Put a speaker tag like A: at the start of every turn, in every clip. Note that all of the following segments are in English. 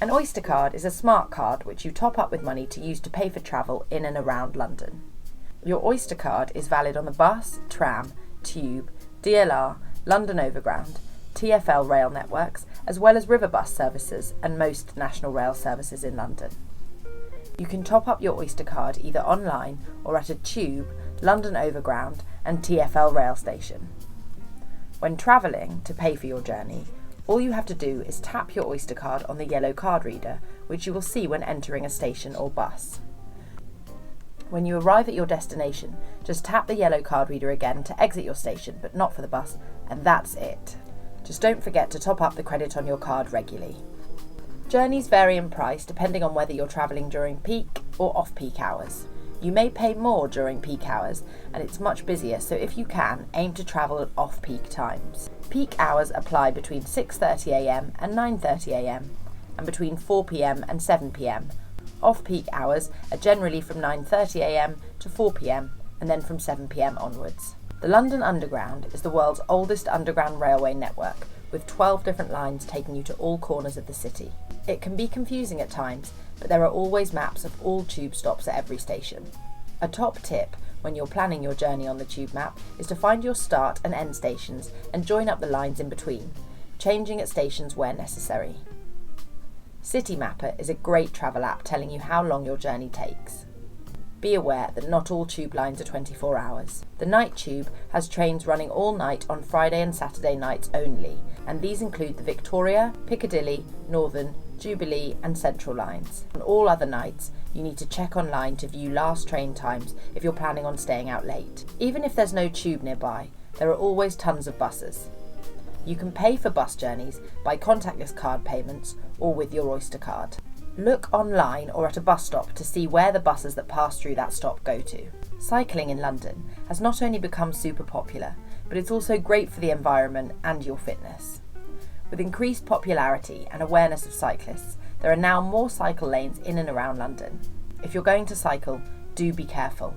A: An Oyster Card is a smart card which you top up with money to use to pay for travel in and around London. Your Oyster Card is valid on the bus, tram, tube, DLR, London Overground, TfL rail networks, as well as river bus services and most national rail services in London. You can top up your Oyster Card either online or at a tube, London Overground and TfL rail station. When travelling to pay for your journey, all you have to do is tap your Oyster Card on the yellow card reader, which you will see when entering a station or bus. When you arrive at your destination, just tap the yellow card reader again to exit your station, but not for the bus, and that's it. Just don't forget to top up the credit on your card regularly. Journeys vary in price depending on whether you're travelling during peak or off-peak hours. You may pay more during peak hours, and it's much busier, so if you can, aim to travel at off-peak times. Peak hours apply between 6:30am and 9:30am, and between 4pm and 7pm. Off-peak hours are generally from 9:30am to 4pm, and then from 7pm onwards. The London Underground is the world's oldest underground railway network, with 12 different lines taking you to all corners of the city. It can be confusing at times, but there are always maps of all tube stops at every station. A top tip when you're planning your journey on the tube map is to find your start and end stations and join up the lines in between, changing at stations where necessary. City Mapper is a great travel app telling you how long your journey takes. Be aware that not all tube lines are 24 hours. The night tube has trains running all night on Friday and Saturday nights only, and these include the Victoria, Piccadilly, Northern, Jubilee and Central lines. On all other nights, you need to check online to view last train times if you're planning on staying out late. Even if there's no tube nearby, there are always tons of buses. You can pay for bus journeys by contactless card payments or with your Oyster Card. Look online or at a bus stop to see where the buses that pass through that stop go to. Cycling in London has not only become super popular, but it's also great for the environment and your fitness. With increased popularity and awareness of cyclists, there are now more cycle lanes in and around London. If you're going to cycle, do be careful.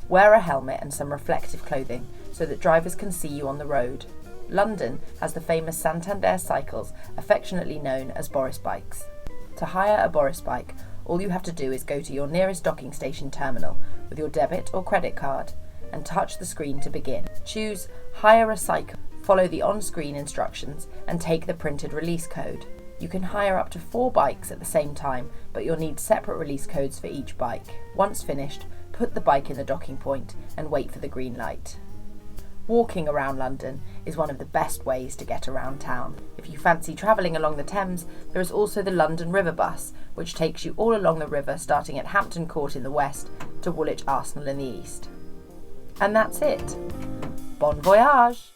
A: Wear a helmet and some reflective clothing so that drivers can see you on the road. London has the famous Santander cycles, affectionately known as Boris Bikes. To hire a Boris bike, all you have to do is go to your nearest docking station terminal with your debit or credit card and touch the screen to begin. Choose Hire a Cycle, follow the on-screen instructions and take the printed release code. You can hire up to 4 bikes at the same time, but you'll need separate release codes for each bike. Once finished, put the bike in the docking point and wait for the green light. Walking around London is one of the best ways to get around town. If you fancy travelling along the Thames, there is also the London River Bus, which takes you all along the river starting at Hampton Court in the west to Woolwich Arsenal in the east. And that's it. Bon voyage!